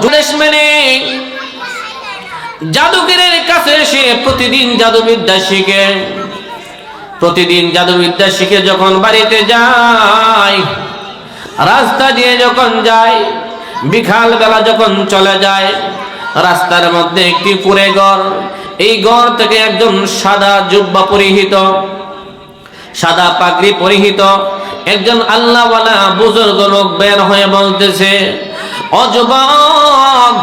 উপদেশ মেনে জাদুগরের কাছে এসে প্রতিদিন জাদুবিদ্যা শিখে, প্রতিদিন জাদুবিদ্যা শিখে যখন বাড়িতে যায়, রাস্তা দিয়ে যখন যায়, বিকাল বেলা যখন চলে যায়, রাস্তার মধ্যে একটি কুঁড়ে ঘর, এই ঘর থেকে একজন সাদা জুব্বা পরিহিত, সাদা পাগড়ি পরিহিত একজন আল্লাহওয়ালা বুজুর্গ লোক বের হয়ে বলতেছে, ও যুবক,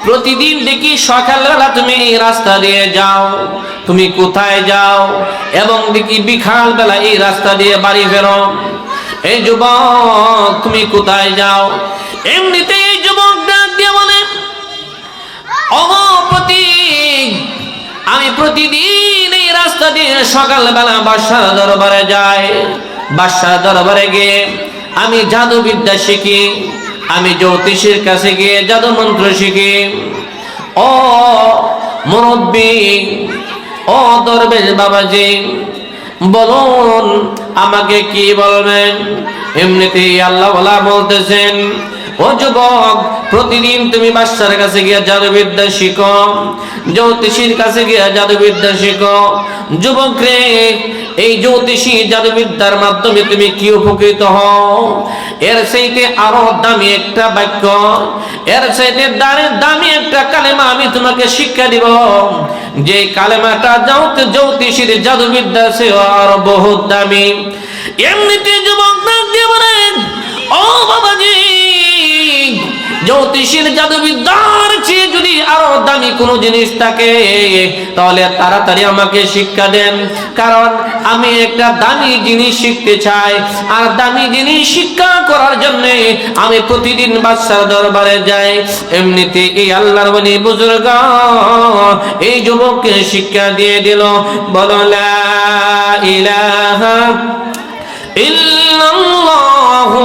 প্রতিদিন দেখি সকালবেলা তুমি এই রাস্তা দিয়ে যাও, তুমি কোথায় যাও? এবং দেখি বিকাল বেলা এই রাস্তা দিয়ে বাড়ি ফেরো। এই যুবক, তুমি কোথায় যাও? এমনিতে এই যুবক ডাক দিয়ে বলে, আমি প্রতিদিন এই রাস্তা দিয়ে সকালবেলা বাদশার দরবারে যাই, বাদশার দরবারে গিয়ে আমি জাদুবিদ্যা শিখি, আমি জ্যোতিষীর কাছে গিয়ে জাদু মন্ত্র শিখি। ও মুরব্বী, ও দরবেশ বাবাজি, বলুন আমাকে কি বলবেন? এমনিতেই আল্লাহওয়ালা বলতেছেন, ও যুবক, প্রতিদিন তুমি বাদশার কাছে গিয়ে জাদুবিদ্যা শিখো, জ্যোতিষীর কাছে গিয়ে জাদুবিদ্যা শিখো। যুবক রে, এই জ্যোতিষী জাদুবিদ্যার মাধ্যমে তুমি কি উপকৃত হও? এর চাইতে আরো দামি একটা বাক্য, এর চাইতে দামি একটা কালেমা আমি তোমাকে শিক্ষা দিব, যে কালেমাটা জ্যোতিষীর জাদুবিদ্যা সে আরো বহুত দামি। এমনিতে যুবক ডাক দিয়ে বলেন, ও বাবাজি, জ্যোতিষীর জাদুবিদ্যার চেয়ে যদি আরো দামি কোনো জিনিস থাকে তাহলে তাড়াতাড়ি আমাকে শিক্ষা দেন, কারণ আমি একটা দামি জিনিস শিখতে চাই। আর দামি জিনিস শিক্ষা করার জন্য আমি প্রতিদিন বাদশার দরবারে যাই। এমনিতে এই আল্লাহর ওলি বুজুর্গ এই যুবককে শিক্ষা দিয়ে দিল, বলো লা ইলাহা ইল্লাল্লাহু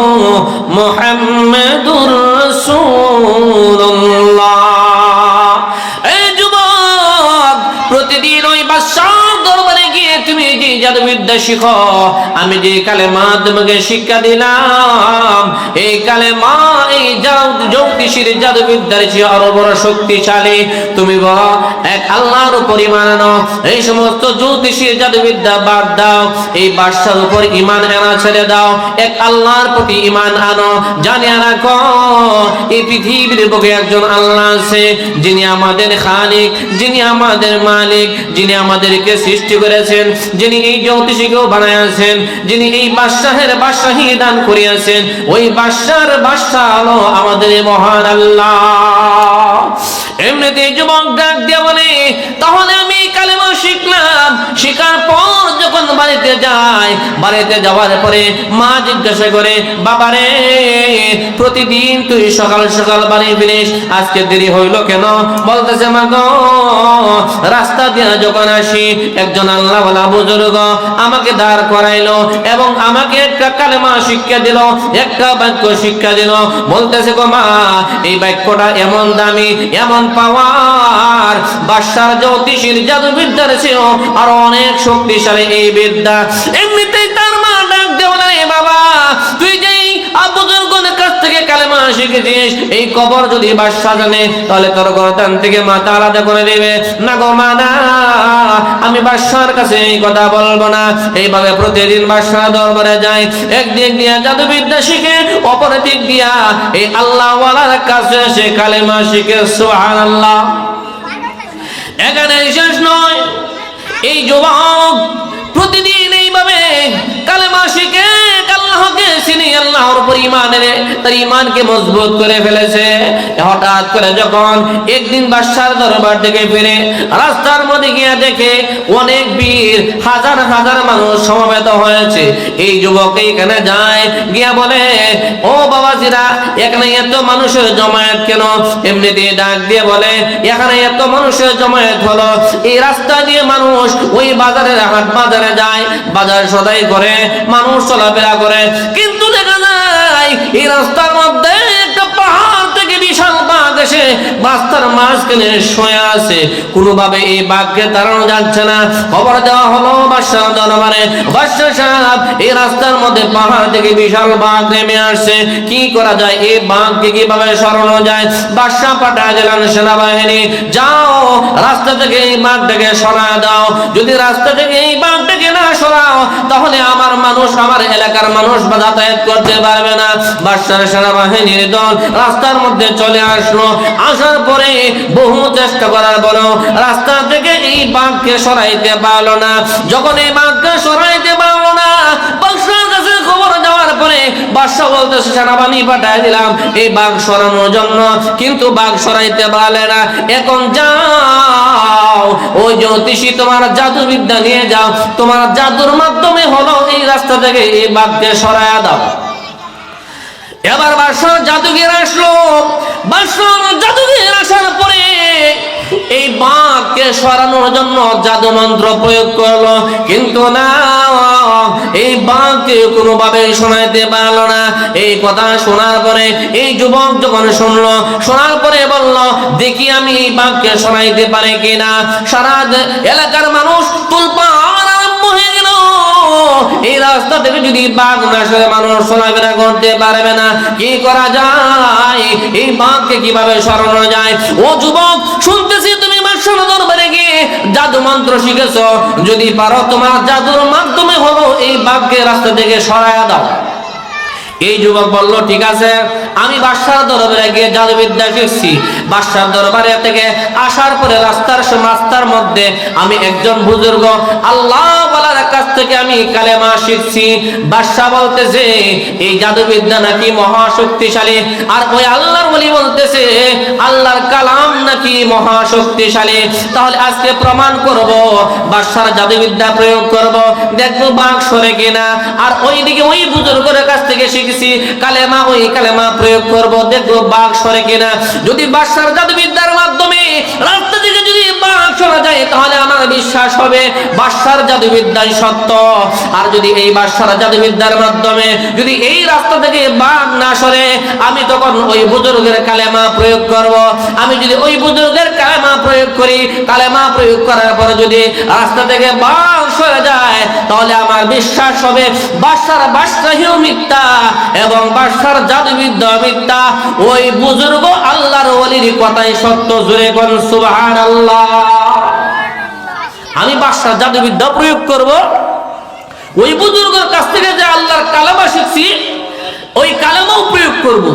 মুহাম্মাদুর রাসূলুল্লাহ। এই যুবক, প্রতিদিন ওই বাদশার দরবারে গিয়ে তুমি যে জাদুবিদ্যা শিখো, আমি যে কালেমা তোমাকে শিক্ষা দিলাম, এই কালেমা এই জ্যোতিষীর জাদুবিদ্যার চেয়ে আরো বড় শক্তিশালী। তুমি বলো এক আল্লাহর উপর ঈমান আনো, এই সমস্ত জ্যোতিষীর জাদুবিদ্যা বাদ দাও, এই বাদশার উপর ঈমান আনা ছেড়ে দাও, এক আল্লাহর প্রতি ঈমান আনো। জানে রাখো, এই পৃথিবীর বুকে একজন আল্লাহ আছে, যিনি আমাদের খালিক, যিনি আমাদের মালিক, যিনি আমাদেরকে সৃষ্টি করেছেন, যিনি এই জ্যোতিষীকেও বানাইয়াছেন, যিনি এই বাদশাহের বাদশাহী দান করিয়াছেন, ওই বাদশার বাদশাহ হলো আমাদের মহান আল্লাহ। এমনিতে যুবক ডাক দিয়ে বলে, তাহলে আমি কালেমা শিখলাম, শিখার পর যখন বাড়িতে যাই, বাড়িতে যাওয়ার পরে মা জিজ্ঞাসা করে, বাবারে, প্রতিদিন তুই সকাল সকাল বাড়ি ফিরিস, আজকে দেরি হইল কেন? বলতেছে, মা গো, রাস্তা দিয়ে যখন আসি একজন আল্লাহওয়ালা বুজুর্গ আমাকে দাঁড় করাইলো এবং আমাকে একটা কালেমা শিক্ষা দিল, একটা বাক্য শিক্ষা দিল। বলতেছে, গো মা, এই বাক্যটা এমন দামি, এমন পাওয়ার, বাদশার জ্যোতিষীর জাদুবিদ্যার চেয়েও আরো অনেক শক্তিশালী এই বিদ্যা। এমনিতেই তার মা ডাক দেও না, বাবা, তুই যেই বুজুর্গের কাছ থেকে কালেমা শিখেছিস, এই কবর যদি বাদশা জানে তাহলে তোর গর্দান থেকে মাথা আলাদা করে দেবে। না গো মা, না, আমি বাদশার কাছে এই কথা বলবো না। এইভাবে প্রতিদিন বাদশার দরবারে যায়, একদিক দিয়া জাদুবিদ্যা শিখে, অপর দিক দিয়া এই আল্লাহওয়ালার কাছে এসে কালেমা শিখে। সুবহানাল্লাহ। এখানে শেষ নয়, এই যুবক প্রতিদিন এইভাবে কালেমা শিখে আল্লাহকে চিনি, আল্লাহর উপর ঈমান এনে তার ঈমানকে মজবুত করে ফেলেছে। হঠাৎ করে যখন একদিন বাদশার দরবার থেকে ফিরে রাস্তার মধ্যে গিয়ে দেখে অনেক ভিড়, হাজার হাজার মানুষ সমবেত হয়েছে। এই যুবক এখানে যায়, গিয়া বলে, ও বাবাজিরা, এখানে এত মানুষের জমায়েত কেন? এমনিতে ডাক দিয়ে বলে, এখানে এত মানুষের জমায়েত হলো, এই রাস্তা দিয়ে মানুষ ওই বাজারের হাট বাজারে যায়, বাজার সদাই করে, মানুষ চলাফেরা করে, কিন্তু দেখা যায় এই রাস্তার মধ্যে একটা পাহাড় থেকে বিশাল বাঘ এসে রাস্তার মাঝখানে শুয়ে আছে, কোনোভাবে এই বাঘকে তাড়ানো যাচ্ছে না। খবর দেওয়া হলো বাদশার দরবারে, বাদশা সাহেব এই রাস্তার মধ্যে পাহাড় থেকে বিশাল বাঘ নেমে আসছে, কি করা যায়, এই বাঘকে কিভাবে সরানো যায়? বাদশা পাঠায় দিলেন সেনাবাহিনী, যাও রাস্তা থেকে এই বাঘটাকে সরায় দাও। যদি রাস্তা থেকে এই বাঘটাকে না সরাও তাহলে আমার মানুষ, আমার এলাকার মানুষ যাতায়াত করতে পারবে না। বাদশার সেনাবাহিনীর দল রাস্তার মধ্যে চলে আসলো। আসার পরে বহু চেষ্টা করার পরেও রাস্তা থেকে এই বাঘকে সরাইতে পারলো না। যখন এই বাঘকে সরাইতে পারলো না, বাদশার কাছে খবর যাওয়ার পরে বাদশা বলতেছে সেনাবাহিনী পাঠায় দিলাম এই বাঘ সরানোর জন্য, কিন্তু বাঘ সরাইতে পারলে না। এখন যাও ওই জ্যোতিষী তোমার জাদুবিদ্যা নিয়ে যাও, তোমার জাদুর মাধ্যমে হলো এই রাস্তা থেকে এই বাঘকে সরায়া দাও। এবার বাদশার জাদুঘর আসলো। বাদশার জাদুঘর আসার পরে এই বাঘকে সরানোর জন্য জাদু মন্ত্র প্রয়োগ করলো, কিন্তু না, এই বাঘকে কোনোভাবে শোনাইতে পারলো না। এই কথা শোনার পরে এই যুবক যখন শুনলো, শোনার পরে বলল দেখি আমি এই বাঘকে শোনাইতে পারি কিনা। সারা এলাকার মানুষ তুলপাড় আরম্ভ হয়ে গেল। এই রাস্তা থেকে যদি বাঘ না সরে মানুষ চলাফেরা করতে পারবে না, কি করা যায়? এই বাঘকে কিভাবে সরানো যায়? ও যুবক, শুনতেছি তুমি বাদশার দরবারে গিয়ে জাদু মন্ত্র শিখেছো, যদি পারো তোমার জাদুর মাধ্যমে হলো এই বাঘকে রাস্তা থেকে সরায়া দাও। এই যুবক বলল ঠিক আছে, আমি বাদশার দরবারে গিয়ে জাদুবিদ্যা শিখছি। বাদশার দরবারে থেকে আসার পরে রাস্তার মধ্যে আমি একজন বুজুর্গ আল্লাহ ওয়ালার কাছ থেকে আমি কালেমা শিখছি। বাদশা বলতেছে এই জাদুবিদ্যা নাকি মহা শক্তিশালী, আর ওই আল্লাহর ওলি বলতেছে আল্লাহর কালাম নাকি মহা শক্তিশালী। তাহলে আজকে প্রমাণ করব, বাদশার জাদুবিদ্যা প্রয়োগ করব, দেখবো বাঘ সরে কিনা। আর ওইদিকে ওই বুজুর্গের কাছ থেকে শিখছি কালেমা, ওই কালেমা প্রয়োগ করব, দেখবো বাঘ সরে কিনা। যদি বাদশার জাদুবিদ্যার মাধ্যমে রাস্তা থেকে যদি বাঘ সরে যায় তাহলে আমার বিশ্বাস হবে বাদশার জাদুবিদ্যাই সত্য। আর যদি এই বাদশার জাদুবিদ্যার মাধ্যমে যদি এই রাস্তা থেকে বাঘ না সরে, আমি তখন ওই বুজুর্গের কালেমা প্রয়োগ করব। আমি যদি ওই বুজুর্গের কালেমা প্রয়োগ করি, কালেমা প্রয়োগ করার পরে যদি রাস্তা থেকে বাঘ সরে যায় তাহলে আমার বিশ্বাস হবে বাদশার বাদশাহীও মিথ্যা এবং বাদশার জাদুবিদ্যা মিথ্যা। ওই বুজুর্গ আল্লাহর ওলির কথাই সত্য। জোরে কোন সুবহানাল্লাহ। আমি বাদশার জাদুবিদ্যা প্রয়োগ করব, ওই বুজুর্গের কাছ থেকে যে আল্লাহর কালামা শিখছি ওই কালামাও প্রয়োগ করব।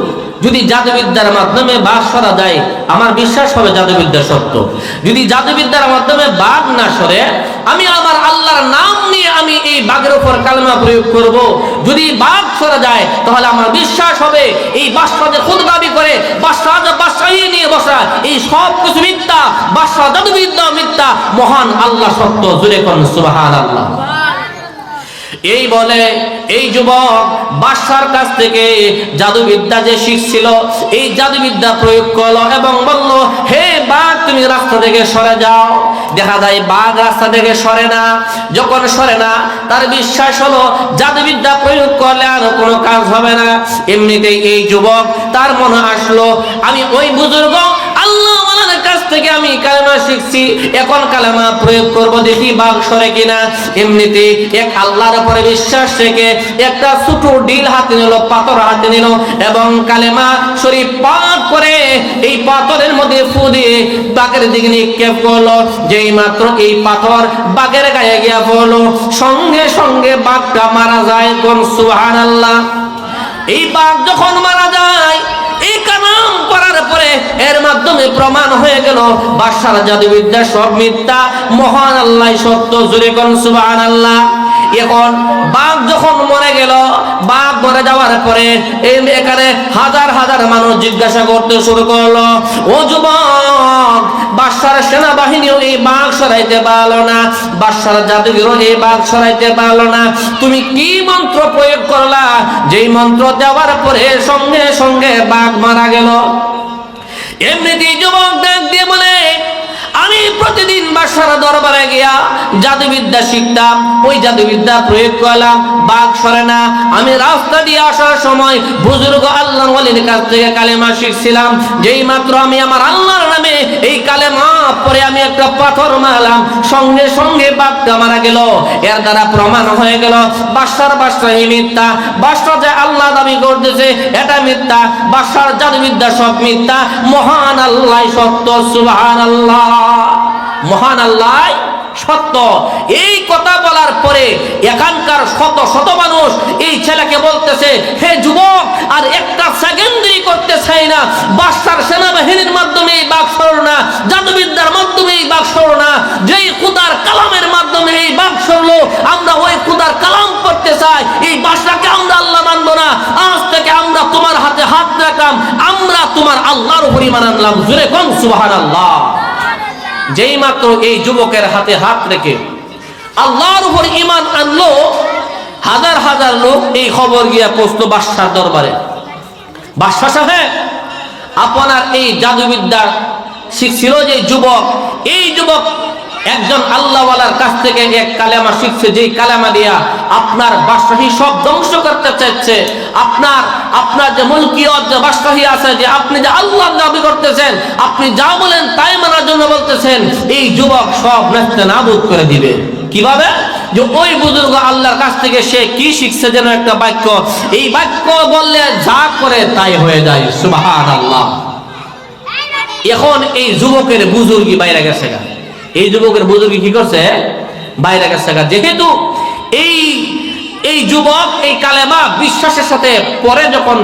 যদি জাদুবিদ্যার মাধ্যমে বাঘ সরা যায় আমার বিশ্বাস হবে জাদুবিদ্যা সত্য। যদি জাদুবিদ্যার মাধ্যমে বাঘ না সরে, আমি আমার আল্লাহর নাম নিয়ে আমি এই বাঘের উপর কালেমা প্রয়োগ করব। যদি বাঘ সরে যায় তাহলে আমার বিশ্বাস হবে এই বাদশা যে খুদ দাবি করে বাদশাহী নিয়ে বসা, এই সব কিছু মিথ্যা, বাদশা জাদুবিদ্যা মিথ্যা, মহান আল্লাহ সত্য। জোরে কোন সুবহানাল্লাহ। এই বলে এই যুবক বাদশার কাছ থেকে জাদুবিদ্যা যে শিখছিল এই জাদুবিদ্যা প্রয়োগ করলো এবং বলল হে বাঘ তুমি রাস্তা থেকে সরে যাও। দেখা যায় বাঘ রাস্তা থেকে সরে না। যখন সরে না তার বিশ্বাস হলো জাদুবিদ্যা প্রয়োগ করলে আর কোনো কাজ হবে না। এমনিতেই এই যুবক তার মনে আসলো আমি ওই বুজুর্গ আল্লাহ ওয়ালার কাছ থেকে আমি কালেমা শিখছি, এখন কালেমা প্রয়োগ করব, দেখি বাঘ সরে কিনা। এমনিতে এক আল্লাহর উপরে বিশ্বাস থেকে একটা ছোট ডিল হাতে নিল, পাথর হাতে নিল এবং কালেমা শরীফ পাঠ করে এই পাথরের মধ্যে ফু দিয়ে বাঘের দিকে নিক্ষেপ করলো। যেই মাত্র এই পাথর বাঘের গায়ে গিয়া পড়লো, সঙ্গে সঙ্গে বাঘটা মারা যায়। কোন সুবহানাল্লাহ। এই বাঘ যখন মারা যায় এই কালাম করার পরে এর মাধ্যমে প্রমাণ হয়ে গেল বাদশার জাদুবিদ্যা সব মিথ্যা, মহান আল্লাহ সত্য। জোরে কোন সুবহানাল্লাহ। এখন বাঘ যখন মরে গেল, বাঘ মরে যাওয়ার পরে এখানে হাজার হাজার মানুষ জিজ্ঞাসা করতে শুরু করলো ও যুবক, বাদশার সেনাবাহিনীও এই বাঘ সরাইতে পারলো না, বাদশার জাদুঘরও এই বাঘ সরাইতে পারলো না, তুমি কি মন্ত্র প্রয়োগ করলা যেই মন্ত্র দেওয়ার পরে সঙ্গে সঙ্গে বাঘ মারা গেল? এমনিতেই যুবক ডাক দিয়ে বলে আমি প্রতিদিন বাদশার দরবারে গিয়া জাদুবিদ্যা শিখতাম, ওই জাদুবিদ্যা প্রয়োগ করলাম, বাঘ সরে না। আমি রাস্তা দিয়ে আসার সময় বুজুর্গ আল্লাহর ওয়ালির কাছ থেকে কালেমা শিখছিলাম। যেই মাত্র আমি আমার আল্লাহর নামে এই কালেমা পরে আমি একটা পাথর মারলাম, সঙ্গে সঙ্গে বাঘটা মারা গেল। এর দ্বারা প্রমাণ হয়ে গেল বাদশার বাদশাহী মিথ্যা, বাদশা যে আল্লাহ দাবি করতেছে এটা মিথ্যা, বাদশার জাদুবিদ্যা সব মিথ্যা, মহান আল্লাহ সত্য। সুবহানাল্লাহ, মহান আল্লাহ সত্য। এই কথা বলার পরে এখানকার শত শত মানুষ এই ছেলেকে বলতেছে, হে যুবক, আর একটা সেকেন্ড দেরি করতে চাই না, বাদশার সেনাবাহিনীর মাধ্যমে এই বাঘ সরল না, জাদুবিদ্যার মাধ্যমে এই বাঘ সরল না, যেই খুদার কালামের মাধ্যমে এই বাঘ সরলো, আমরা ওই খুদার কালাম করতে চাই, এই বাদশাকে আমরা আল্লাহ মানব না। আজ থেকে আমরা তোমার হাতে হাত রাখলাম, আমরা তোমার আল্লাহর উপর ঈমান আনলাম। জোরে কোন সুবহানাল্লাহ। যেই মাত্র এই যুবকের হাতে হাত রেখে আল্লাহর উপর ঈমান আনলো, হাজার হাজার লোক এই খবর গিয়া পৌঁছলো বাদশার দরবারে। বাদশা সাহেব, আপনার এই জাদুবিদ্যা শিখছিল যে যুবক, এই যুবক একজন আল্লাহওয়ালার কাছ থেকে এক কালেমা শিখছে, যেই কালেমা দিয়া আপনার বাদশাহী সব ধ্বংস করতে চাইছে। আপনার যে মুলকিয়ত, যে বাদশাহী আছে, যে আপনি যে আল্লাহ দাবি করতেছেন, আপনি যা বলেন তাই মানার জন্য বলতেছেন, এই যুবক সব নাবুদ করে দিবে। কিভাবে? যে ওই বুজুর্গ আল্লাহর কাছ থেকে সে কি শিখছে যেন একটা বাক্য, এই বাক্য বললে যা করে তাই হয়ে যায়। সুবহানাল্লাহ। এখন এই যুবকের বুজুর্গি বাইরে গেছে গা, এই যুবকের বুজুর্গি কি করছে? বাইরে গেছে গা। যেহেতু এই যুবক এই কালেমা বিশ্বাসের সাথে পরে যখন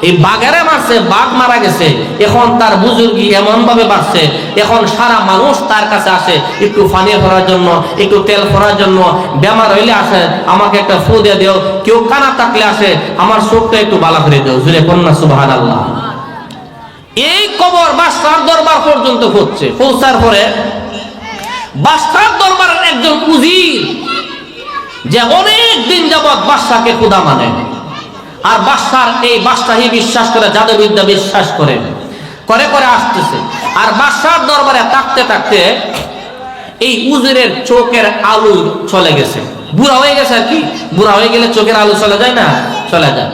এই বাঘেরে মারছে, বাঘ মারা গেছে, এখন তার বুজুর্গি এমন ভাবে বাড়ছে, এখন সারা মানুষ তার কাছে আসে একটু পানি ভরার জন্য, একটু তেল ভরার জন্য, বেমার হইলে আসে আমাকে একটা ফু দিয়ে দিও, কেউ কানা থাকলে আসে আমার চোখটা একটু বালা করে দিও। জুড়ে কন্যা সুবহানাল্লাহ। এই খবর বাদশার দরবার পর্যন্ত পৌঁছার পরে বাদশার দরবারের একজন উজির, যে অনেক দিন যাবৎ বাদশাকে খোদা মানে, আর বাদশার এই বাদশাহী বিশ্বাস করে, জাদুবিদ্যা বিশ্বাস করে করে আসতেছে। আর বাদশার দরবারে থাকতে থাকতে এই উজিরের চোখের আলো চলে গেছে, বুড়া হয়ে গেছে। আর কি, বুড়া হয়ে গেলে চোখের আলো চলে যায় না? চলে যায়।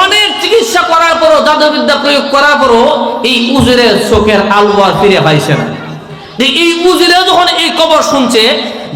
অনেক চিকিৎসা করার পরও, জাদুবিদ্যা প্রয়োগ করার পরও এই উজিরের চোখের আলো আর ফিরে পাইছে না। এই উজিরে যখন এই খবর শুনছে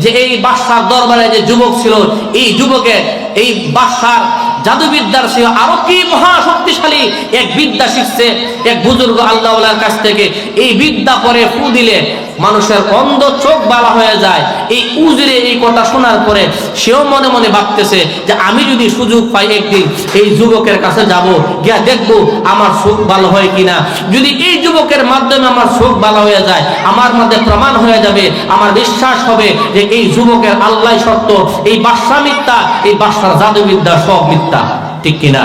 যে এই বাদশার দরবারে যে যুবক ছিল, এই যুবকে এই বাদশার জাদুবিদ্যার সে আরো কি মহা শক্তিশালী এক বিদ্যা শিখছে এক বুজুর্গ আল্লাহওয়ালার কাছ থেকে, এই বিদ্যা পরে ফু দিলে মানুষের অন্ধ চোখ বালা হয়ে যায়। এই উজিরে এই কথা শোনার পরে সেও মনে মনে ভাবতেছে যে আমি যদি সুযোগ পাই একদিন এই যুবকের কাছে যাব, গিয়া দেখবো আমার চোখ ভালো হয় কিনা। যদি এই যুবকের মাধ্যমে আমার চোখ ভালো হয়ে যায়, আমার মধ্যে প্রমাণ হয়ে যাবে, আমার বিশ্বাস হবে যে এই যুবকের আল্লাহ সত্য, এই বাদশা মিথ্যা, এই বাদশার জাদুবিদ্যা সব মিথ্যা। ঠিক কিনা?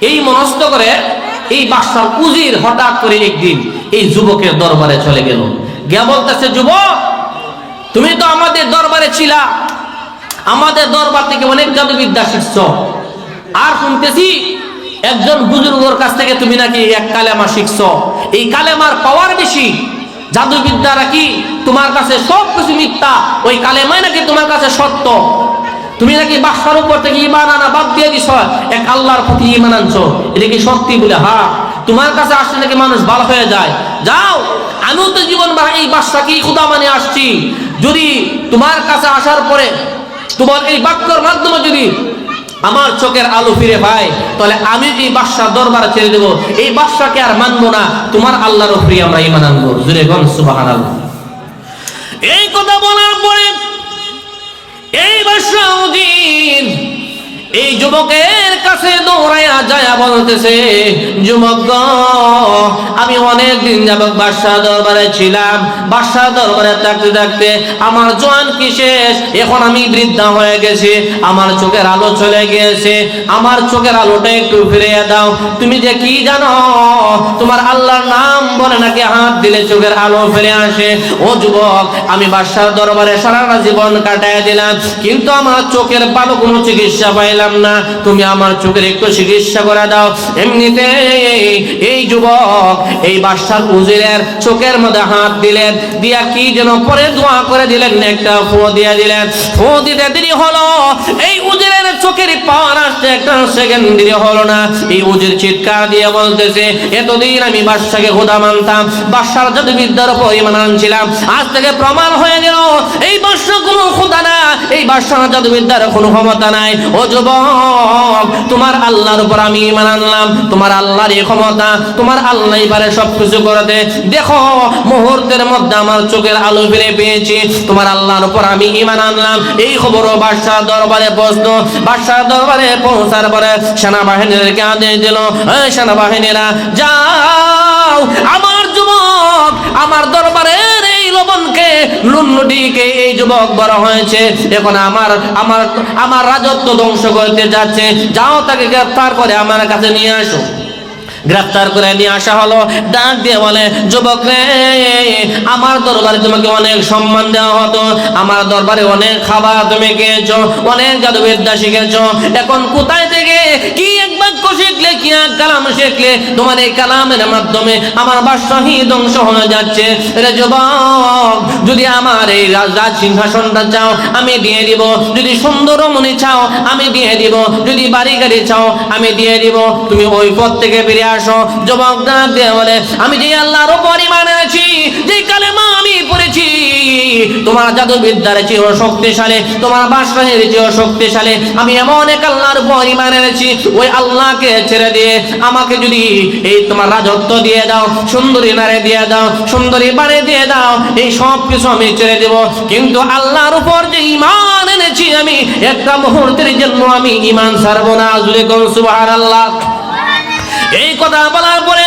এই মনস্থ করে এই বাদশার উজির হঠাৎ করে একদিন এই যুবকের দরবারে চলে গেল, গিয়া বলতেছে, যুবক, তুমি তো আমাদের দরবারে ছিলা, আমাদের দরবার থেকে অনেক জাদুবিদ্যা শিখছ, আর শুনতেছি একজন বুজুর্গর কাছ থেকে তুমি নাকি এক কালেমা শিখছ, এই কালেমার পাওয়ার বেশি, জাদুবিদ্যা নাকি তোমার কাছে সব কিছু মিথ্যা, ওই কালেমাই নাকি তোমার কাছে সত্য, তুমি নাকি বাদশার উপর থেকে ঈমান আনা বাদ দিয়ে দিছ, এক আল্লাহর প্রতি ঈমান আনছো, এটা কি সত্যি? বলে হ্যাঁ, তোমার কাছে আসলে নাকি মানুষ ভালো হয়ে যায়। যাও, আমিও তো জীবন এই বাদশাকেই খোদা মানে আসছি, যদি তোমার কাছে আসার পরে তোমার এই বাক্যর মাধ্যমে যদি আমার চোখের আলো ফিরে পায়, তাহলে আমি এই বাদশার দরবারে ছেড়ে দেবো, এই বাদশাকে আর মানবো না, তোমার আল্লাহর উপরে আমরা ঈমান আনবো। জোরে বল সুবহানাল্লাহ। এই কথা বলার পরে এই বাদশা উজির এই যুবকের কাছে দৌড়াইয়া যায়, বলতেছে, যুবক গো, আমি অনেক দিন যাবত বাদশাহ দরবারে ছিলাম, বাদশাহ দরবারে থাকতে থাকতে আমার জোয়ান কি শেষ, এখন আমি বৃদ্ধা হয়ে গেছি, আমার চোখের আলো চলে গিয়েছে, আমার চোখের আলোটা একটু ফিরিয়ে দাও। তুমি যে কি জানো, তোমার আল্লাহর নাম বলে নাকি হাত দিলে চোখের আলো ফিরে আসে। ও যুবক, আমি বাদশাহ দরবারে সারাটা জীবন কাটায় দিলাম, কিন্তু আমার চোখের ভালো কোনো চিকিৎসা পাইলাম না, তুমি আমার চোখের একটু চিকিৎসা করে দাও। এমনিতে এই যুবক যুবক এই বাদশার উজিরের চোখের মধ্যে হাত দিলেন, দিয়া কি যেন পরে দোয়া করে দিলেন, একটা ফু দিয়ে দিলেন। ফু দিতে দেরি হলো, এই উজিরের চোখের পাওয়ার আসতে একটা সেকেন্ড দেরি হলো না। এই উজির চিৎকার দিয়ে বলতেছে, এতদিন আমি বাদশাকে খোদা মানতাম, বাদশার জাদুবিদ্যার উপর ঈমান আনছিলাম, আজ থেকে প্রমাণ হয়ে গেল এই বাদশা কোনো খোদা না, এই বাদশার জাদুবিদ্যার কোনো ক্ষমতা নাই। ও যুবক, তোমার আল্লাহর উপর আমি ঈমান আনলাম, তোমার আল্লাহর এই ক্ষমতা, তোমার আল্লাহই পারে সবকিছু করতে। দেখো মুহূর্তের মধ্যে আমার চোখের আলো ফিরে পেয়েছি, তোমার আল্লাহর উপর আমি ঈমান আনলাম। এই খবরও বাদশার দরবারে পৌঁছলো। বাদশার দরবারে পৌঁছার পরে সেনাবাহিনীদেরকে আদেশ দিল, এই সেনাবাহিনীরা যাও, আমার যুবক, আমার দরবারের এই লবণকে, লুন্নটিকে এই যুবক বড় হয়েছে, এখন আমার রাজত্ব ধ্বংস করতে যাচ্ছে, যাও তাকে গ্রেফতার করে আমার কাছে নিয়ে আসো। গ্রেফতার করে নিয়ে আসা হলো। ডাক দিয়ে বলে, যুবক রে, আমার দরবারে তোমাকে অনেক সম্মান দেওয়া হতো, আমার দরবারে অনেক খাবার তুমি খেয়েছো, অনেক জাদুবিদ্যা শিখেছো, এখন কোথায় থেকে কি এক বাক্য শিখলে, কি এক কালাম শিখলে, তোমার এই কালামের মাধ্যমে আমার বাদশাহী ধ্বংস হয়ে যাচ্ছে। রে যুবক, যদি আমার এই রাজ সিংহাসনটা চাও আমি দিয়ে দিব, যদি সুন্দর রমণী চাও আমি দিয়ে দিব, যদি বাড়ি গাড়ি চাও আমি দিয়ে দিব, তুমি ওই পথ থেকে ফিরে আসো। যুবক ডাক দিয়ে বলে, আমি যে আল্লাহর উপর ঈমান এনেছি, যে কালেমা আমি পড়েছি, তোমার জাদুবিদ্যার চেয়েও শক্তিশালী, তোমার বাদশাহের চেয়েও শক্তিশালী, আমি এমন এক আল্লাহর উপর ঈমান এনেছি, ওই আল্লাহকে ছেড়ে দিয়ে আমাকে যদি এই তোমার রাজত্ব দিয়ে দাও, সুন্দরী নারী দিয়ে দাও, সুন্দরী বাড়ি দিয়ে দাও, এই সব কিছু আমি ছেড়ে দেব, কিন্তু আল্লাহর উপর যে ঈমান এনেছি আমি, একটা মুহূর্তের জন্য আমি ঈমান ছাড়বো না। জুড়ে কোন সুবহানাল্লাহ। এই কথা বলার পরে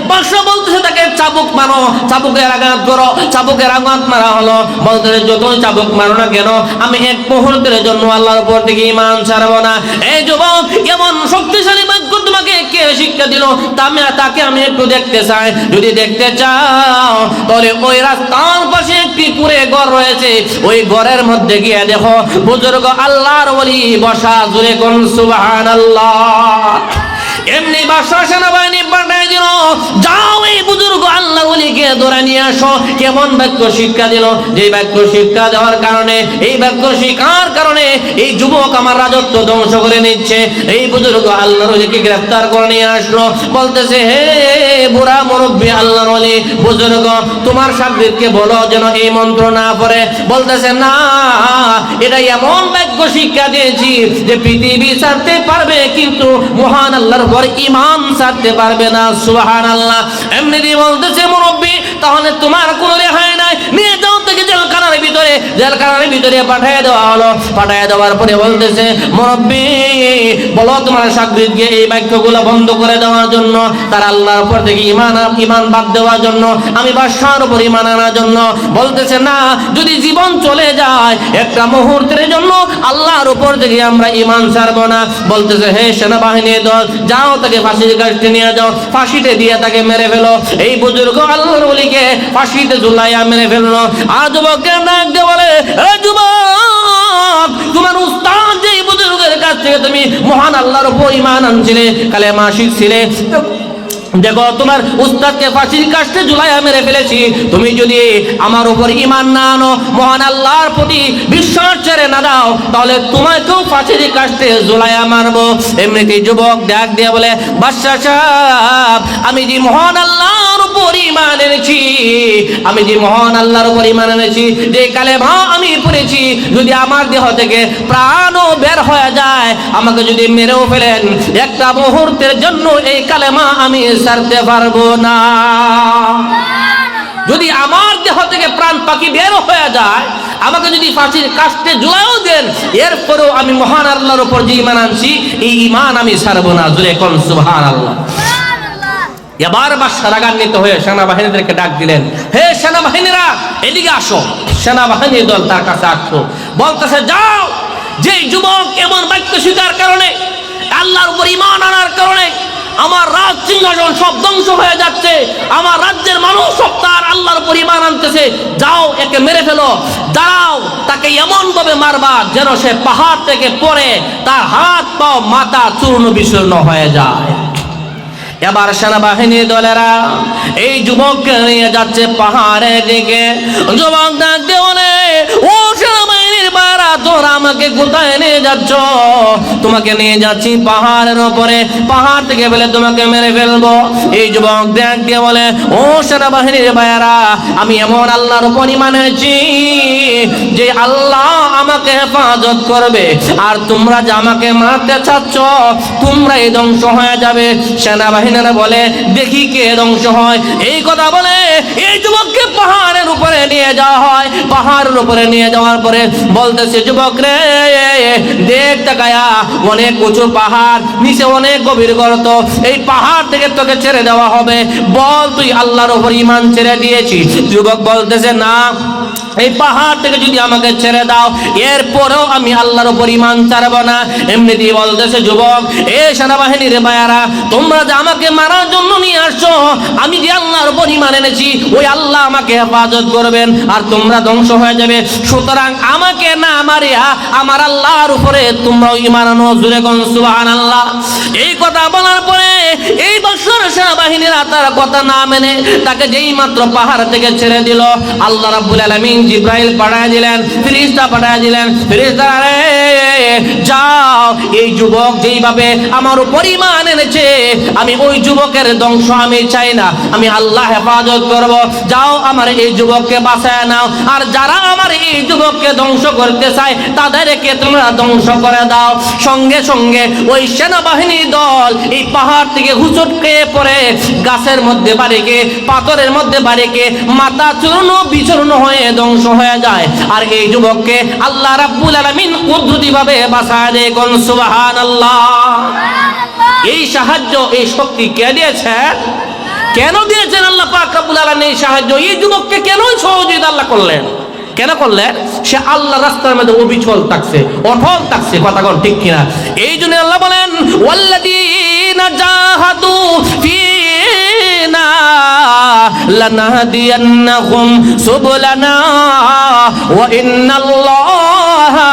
বাদশা বলতেছে, তাকে চাবুক মারো, চাবুকের আঘাত করো। চাবুকের আঘাত মারা হলো। বলতেছে, যতই চাবুক মারো না কেন আমি এক মুহূর্তের জন্য আল্লাহর উপর থেকে ঈমান ছাড়বো না। এই যুবক, এমন শক্তিশালী বাক্য তোমাকে কে শিক্ষা দিল, তাকে আমি একটু দেখতে চাই। যদি দেখতে চাও তাহলে ওই রাস্তার পাশে একটি কুঁড়ে ঘর রয়েছে, ওই ঘরের মধ্যে গিয়ে দেখো বুজুর্গ আল্লাহর ওলি বসা। জুড়ে কোন সুবহানাল্লাহ। এমনি বাদশা সেনাবাহিনী পাঠায় দিল, যাও এই বুজুর্গ আল্লাহর ওলিকে ধরে নিয়ে আসো। কেমন বাক্য শিক্ষা দিল, যে বাক্য শিক্ষা দেওয়ার কারণে, এই বাক্য শিক্ষার কারণে এই যুবক আমার রাজত্ব ধ্বংস করে নিচ্ছে। এই বুজুর্গ আল্লাহর ওলিকে গ্রেফতার করে নিয়ে আসলো। বলতেছে, হে বুড়া মুরব্বী আল্লাহর ওলি, বুজুর্গ তোমার শাগিরকে বলো যেন এই মন্ত্র না পড়ে। বলতেছে, না, এটা এমন বাক্য শিক্ষা দিয়েছি যে পৃথিবী ছাড়তে পারবে কিন্তু মহান আল্লাহর পর ঈমান ছাড়তে পারবে না। সুবহানাল্লাহ। এমনি বলতেছে, মুরব্বী তাহলে তোমার কোনো রেহাই নাই, নিয়ে যাও থেকে জেলখানার ভিতরে। জেলখানার ভিতরে পাঠিয়ে দেওয়া হলো। পাঠিয়ে দেওয়ার পরে বলতেছে, মুরব্বী বলো তোমার শাগিরকে এই বাক্যগুলো বন্ধ করে দেওয়ার জন্য, তার আল্লাহর উপর থেকে ঈমান বাদ দেওয়ার জন্য, আমি বাদশার উপর ঈমান আনার জন্য। বলতেছে, না, যদি জীবন চলে যায় একটা মুহূর্তের জন্য আল্লাহর উপর থেকে আমরা ঈমান ছাড়বো না। বলতেছে, হে সেনাবাহিনীর দল, যাও তাকে ফাঁসির কাস্টে নিয়ে যাও, ফাঁসিতে দিয়ে তাকে মেরে ফেলো। এই বুজুর্গ আল্লাহর ওলিকে ফাঁসিতে ঝুলাইয়া মেরে ফেললো। আর যুবককে ডাক দিয়ে বলে, এ যুবক, তোমার উস্তাদ যে বুজুর্গের কাছ থেকে তুমি মহান আল্লাহর উপর ঈমান আনছিলে, কালেমা শিখছিলে, দেখো তোমার উস্তাদকে ফাঁসির কাস্টে ঝুলাইয়া মেরে ফেলেছি। তুমি যদি আমার উপর ঈমান না আনো, মহান আল্লাহর প্রতি বিশ্বাস ছেড়ে না দাও, তাহলে তোমাকেও ফাঁসির কাস্টে ঝুলাইয়া মারবো। এমনিতেই যুবক ডাক দিয়ে বলে, বাদশা সাহেব, আমি যে মহান আল্লাহর উপর ঈমান এনেছি, আমি যে মহান আল্লাহর উপর ঈমান এনেছি, যে কালেমা আমি পড়েছি, যদি আমার দেহ থেকে প্রাণও বের হয়ে যায়, আমাকে যদি মেরেও ফেলেন, একটা মুহূর্তের জন্য এই কালেমা আমি ছাড়তে পারবো না। যদি আমার দেহ থেকে প্রাণ পাখি বের হয়ে যায়, আমাকে যদি ফাঁসির কাস্টে ঝুলাইও দেন, এরপরেও আমি মহান আল্লাহর উপর যে ঈমান আনছি, এই ঈমান আমি ছাড়বো না। জোরে কোন সুবহানাল্লাহ। এবার বাদশা রাগান্বিত হয়ে সেনাবাহিনীদেরকে ডাক দিলেন, হে সেনাবাহিনীরা, এদিকে আসো। সেনাবাহিনীর দল তার কাছে আসলো। বলতেছে, যাও, যে যুবক এমন বাক্য শিকার কারণে, আল্লাহর উপর ঈমান আনার কারণে আমার রাজ সিংহাসন সব ধ্বংস হয়ে যাচ্ছে, আমার রাজ্যের মানুষ সব তার আল্লাহর উপর ঈমান আনতেছে, যাও একে মেরে ফেলো। দাঁড়াও, তাকে এমন ভাবে মারবা যেন সে পাহাড় থেকে পড়ে তার হাত পা মাথা চূর্ণ বিচূর্ণ হয়ে যায়। এবার সেনাবাহিনীর দলেরা এই যুবককে নিয়ে যাচ্ছে পাহাড়ের দিকে। যুবক ডাকতে বলে, ও সেনাবাহিনীর বারা, তোরা আমাকে কোথায় নিয়ে যাচ্ছ? তোমাকে নিয়ে যাচ্ছি পাহাড়ের উপরে, পাহাড় থেকে বলে তোমাকে মেরে ফেলবো। এই যুবক ডাকতে বলে, ও সেনাবাহিনীর বারা, আমি এমন আল্লাহর উপর ঈমান এনেছি যে আল্লাহ আমাকে হেফাজত করবে, আর তোমরা যে আমাকে মারতে চাচ্ছ তোমরাই ধ্বংস হয়ে যাবে। সেনাবাহিনীরা বলে, দেখি কে ধ্বংস হয়। এই কথা বলে এই যুবককে পাহাড়ের উপরে নিয়ে যাওয়া হয়। পাহাড়ের উপরে নিয়ে যাওয়ার পরে বলতেছে, যুবক রে, দেখ তাকায়া অনেক উঁচু পাহাড়, নিচে অনেক গভীর গর্ত, এই পাহাড় থেকে তোকে ছেড়ে দেওয়া হবে, বল তুই আল্লাহর উপর ঈমান ছেড়ে দিয়েছিস? যুবক বলতেছে, না, এই পাহাড় থেকে যদি আমাকে ছেড়ে দাও এরপরেও আমি আল্লাহর উপর ঈমান ছাড়ব না। এমনিতেই বলতেছে, যুবক, এ সেনাবাহিনীর ভাইয়ারা, তোমরা যে আমাকে মারার জন্য নিয়ে আসছো, আমি যে আল্লাহর উপর ঈমান এনেছি ওই আল্লাহ আমাকে হেফাজত করবেন, আর তোমরা ধ্বংস হয়ে যাবে। সুতরাং আমাকে না মারিয়া আমার আল্লাহর উপরে তোমরাও ঈমান আনো। জোরে কোন সুবহানাল্লাহ। এই কথা বলার পরে এই বছর সেনাবাহিনীরা তার কথা না মেনে তাকে যেই মাত্র পাহাড় থেকে ছেড়ে দিল, আল্লাহ রাব্বুল আলামিন জিব্রাইল পাঠিয়ে দিলেন, ফেরেশতা পাঠিয়ে দিলেন। ফেরেশতারা, রে যাও, এই যুবক যেইভাবে আমার উপর ঈমান এনেছে, আমি ওই যুবকের ধ্বংস আমি চাই না, আমি আল্লাহ হেফাজত করব। যাও, আমার এই যুবককে বাঁচায় নাও, আর যারা আমার এই যুবককে ধ্বংস করতে চায় তাদেরকে তোমরা ধ্বংস করে দাও। সঙ্গে সঙ্গে ওই সেনাবাহিনী দল এই পাহাড় থেকে হুচটকে পড়ে গাছের মধ্যে বাড়িকে, পাথরের মধ্যে বাড়িকে মাথা চূর্ণ বিচূর্ণ হয়ে ধ্বংস হয়ে যায়। আর এই যুবককে আল্লাহ রাব্বুল আলামিন কুদরতিভাবে বাঁচায় দেয়। কোন সুবহানাল্লাহ। এই সাহায্য, এই শক্তি কে দিয়েছেন? কেন দিয়েছেন আল্লাহ পাক রব্বুল আলামিন? এই সাহায্য এই যুবককে কেন সহযোগিতা আল্লাহ করলেন? কেন করলেন? সে আল্লাহ রাস্তার মধ্যে অবিচল থাকছে, অটল থাকছে। কথা কোন ঠিক কিনা? এই জন্য আল্লাহ বলেন, ওয়াল্লাযীনা জাহাদু ফীনা লানাহদিয়ান্নাহুম সুবুলানা ওয়া ইন্নাল্লাহা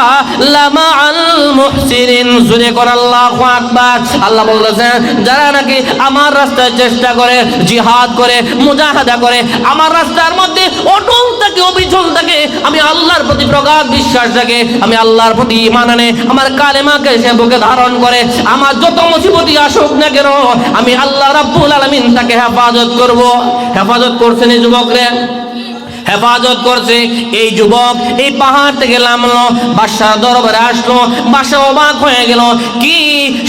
লামাআল মুহসিনিন। জোরে কর আল্লাহু আকবার। আল্লাহ বলতেছেন, যারা নাকি আমার রাস্তায় চেষ্টা করে, জিহাদ করে, মুজাহাদা করে, আমার রাস্তার মধ্যে অটল থাকে, অবিচল থাকে, আমি আল্লাহর প্রতি প্রগাঢ় বিশ্বাস রাখে, আমি আল্লাহর প্রতি ঈমান আনে, আমার কালেমাকে সে বুকে ধারণ করে, আমার যত মুসিবতই আসুক না কেন আমি আল্লাহ রাব্বুল আলামিন তাকে হেফাজত করব। হেফাজত করছেন এই যুবকরে, হেফাজত করছে। এই যুবক এই পাহাড় থেকে নামলো, বাদশার দরবারে আসলো। বাদশা অবাক হয়ে গেল, কি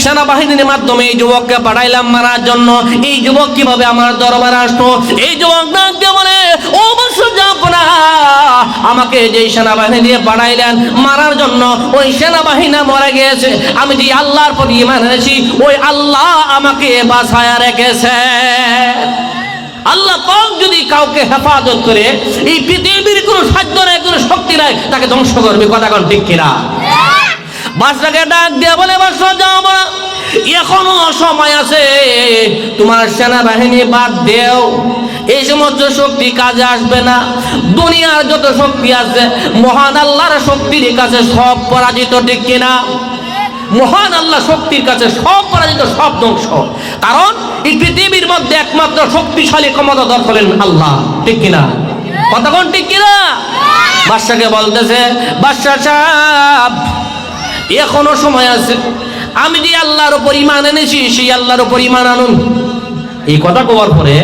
সেনাবাহিনীর মাধ্যমে এই যুবককে পাঠাইলাম মারার জন্য, এই যুবক কিভাবে আমার দরবারে আসলো? এই যুবক ডাক দিয়ে বলে, ও বাদশা জাফনা, আমাকে যেই সেনাবাহিনী দিয়ে পাঠাইলেন মারার জন্য, ওই সেনাবাহিনী মরে গিয়েছে। আমি যে আল্লাহর প্রতি ঈমান এনেছি ওই আল্লাহ আমাকে বাঁচায়া রেখেছে। আল্লাহ পাক যদি কাউকে হেফাজত করে, এই পৃথিবীর কোনো সাধ্য নাই, কোনো শক্তি নাই তাকে ধ্বংস করবে। কথা কোন ঠিক কিনা? বাদশাকে ডাক দিয়ে বলে, বাদশা যাও না, এখনো সময় আছে, তোমার সেনাবাহিনী বাদ দেও, এই সমস্ত শক্তি কাজে আসবে না। দুনিয়ার যত শক্তি আছে মহান আল্লাহর শক্তির কাছে সব পরাজিত। ঠিক কিনা? মহান আল্লাহ শক্তির কাছে সব পরাজিত, সব ধ্বংস। কারণ এই পৃথিবীর মধ্যে একমাত্র শক্তিশালী ক্ষমতাধর হলেন আল্লাহ। ঠিক কিনা? কতক্ষণ ঠিক কিনা? বাদশাকে বলতেছে, বাদশা সাহেব, এখনো সময় আছে, আমি যে আল্লাহর উপর ঈমান এনেছি সেই আল্লাহর উপর ঈমান আনুন। এই কথা বলার পরে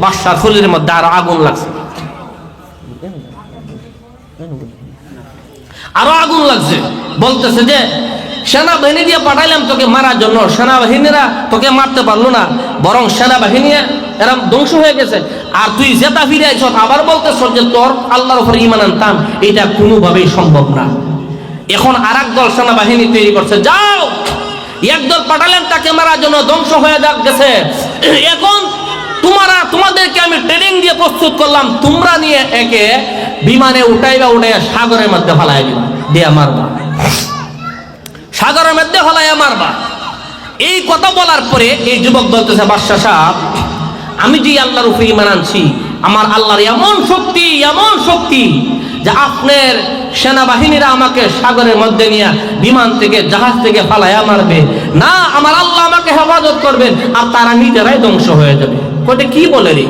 বাদশার শরীরের মধ্যে আরো আগুন লাগছে, আরো আগুন লাগছে। বলতেছে যে, সেনাবাহিনী দিয়ে পাঠাইলাম তোকে মারার জন্য, সেনাবাহিনীরা তোকে মারতে পারলো না, বরং সেনাবাহিনী এরা ধ্বংস হয়ে গেছে, আর তুই জেতা ফিরে আইছ আবার বলতেছ যে তোর আল্লাহর উপর ঈমান আনতাম। এটা কোনোভাবেই সম্ভব না। এখন আরেক দল সেনাবাহিনী তৈরি করছে, যাও, একদল পাঠালেন তাকে মারার জন্য, ধ্বংস হয়ে গেছে। এখন তোমাদেরকে আমি ট্রেনিং দিয়ে প্রস্তুত করলাম, তোমরা নিয়ে একে বিমানে উঠাইবা, সাগরের মধ্যে ফেলাই দিবা, দিয়ে মারবা, সাগরের মধ্যে ফেলাইয়া মারবা। এই কথা বলার পরে এই যুবক বলতেছে, বাদশা সাহেব, আমি যে আল্লাহর উপরে ঈমান আনছি, আমার আল্লাহর এমন শক্তি যে আপনার সেনাবাহিনীরা আমাকে সাগরের মধ্যে নিয়ে বিমান থেকে জাহাজ থেকে ফালাইয়া মারবে না, আমার আল্লাহ আমাকে হেফাজত করবেন আর তারা নিজেরাই ধ্বংস হয়ে যাবে। কোটে কি বলে রে,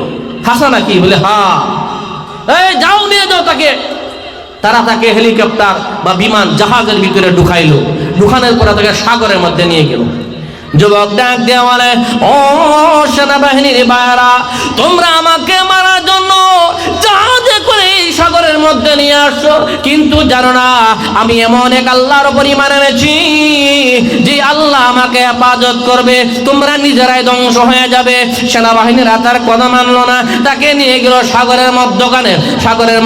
হাসা নাকি? বলে হ্যাঁ, এই যাও নিয়ে যাও তাকে। তারা তাকে হেলিকপ্টার বা বিমান জাহাজের ভিতরে ঢুকাইলো, ঢুকানোর পরে তাকে সাগরের মধ্যে নিয়ে গেল। যুবক ডাক দিয়ে বলে, ও সেনাবাহিনীর ভাইরা, তোমরা আমাকে মারার জন্য জাহাজে করে সাগরের মধ্যে নিয়ে আসছো, কিন্তু জানো না আমি এমন এক আল্লাহর উপর ঈমান এনেছি যে আল্লাহ আমাকে হেফাজত করবে, তোমরা নিজেরাই ধ্বংস হয়ে যাবে। সেনাবাহিনীরা তার কথা মানলো না, তাকে নিয়ে গেল সাগরের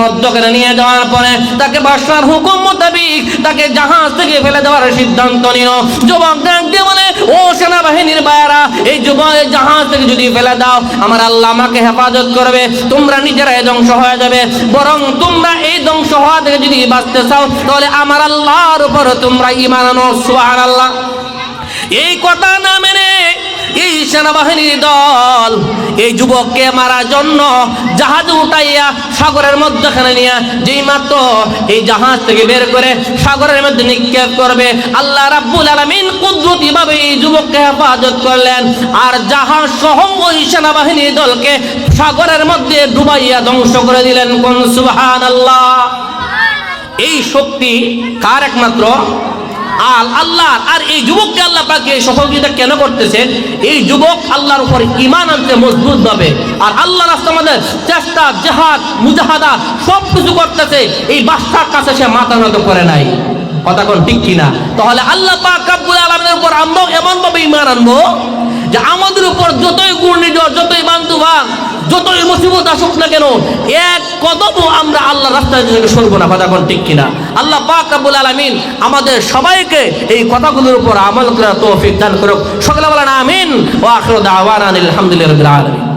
মধ্যখানে নিয়ে যাওয়ার পরে তাকে বাদশার হুকুম মোতাবেক তাকে জাহাজ থেকে ফেলে দেওয়ার সিদ্ধান্ত নিল। যুবক ডাক দিয়ে বলে, ও সেনাবাহিনীর ভাইরা, এই যুবকের জাহাজ থেকে যদি ফেলে দাও আমার আল্লাহ আমাকে হেফাজত করবে, তোমরা নিজেরাই ধ্বংস হয়ে যাবে। বরং তোমরা এই ধ্বংস হওয়া থেকে যদি বাঁচতে চাও তাহলে আমার আল্লাহর উপর তোমরা ঈমান আনো। সুবহানাল্লাহ। এই কথা না মেনে এই সেনাবাহিনীর দল এই যুবককে মারার জন্য জাহাজ উঠাইয়া সাগরের মধ্যখানে নিয়ে যেই মাত্র এই জাহাজ থেকে বের করে সাগরের মধ্যে নিক্ষেপ করবে, আল্লাহ রাব্বুল আলামিন কুদরতি ভাবে এই যুবককে হেফাজত করলেন আর জাহাজ সহ ওই সেনাবাহিনীর দলকে সাগরের মধ্যে ডুবাইয়া ধ্বংস করে দিলেন। কোন সুবহানাল্লাহ। এই শক্তি কার? একমাত্র আল্লাহ। আর এই যুবককে আল্লাহ পাক এই সহযোগিতা কেন করতেছেন? এই যুবক আল্লাহর উপর ঈমান আনতে মজবুত হবে আর আল্লাহর রাস্তায় আমাদের চেষ্টা, জিহাদ, মুজাহাদা সব কিছু করতেছে, এই বাদশার কাছে সে মাথা নত করে নাই। কথা কোন ঠিক কিনা? তাহলে আল্লাহ পাক রব্বুল আলামিনের উপর আমরা এমন ভাবে ঈমান আনবো যে আমাদের উপর যতই ঘূর্ণিঝড়, যতই বান্দুবান, যতই মুসিবত আসুক না কেন, এক কদমও আমরা আল্লাহর রাস্তায় থেকে সরব না। কথা কোন ঠিক কিনা? আল্লাহ পাক রব্বুল আলামিন আমাদের সবাইকে এই কথাগুলোর উপর আমল করার তৌফিক দান করুক। সকলে বলেন আমিন। ওয়া আখিরু দাওয়ানা আলহামদুলিল্লাহি রাব্বিল আলামিন।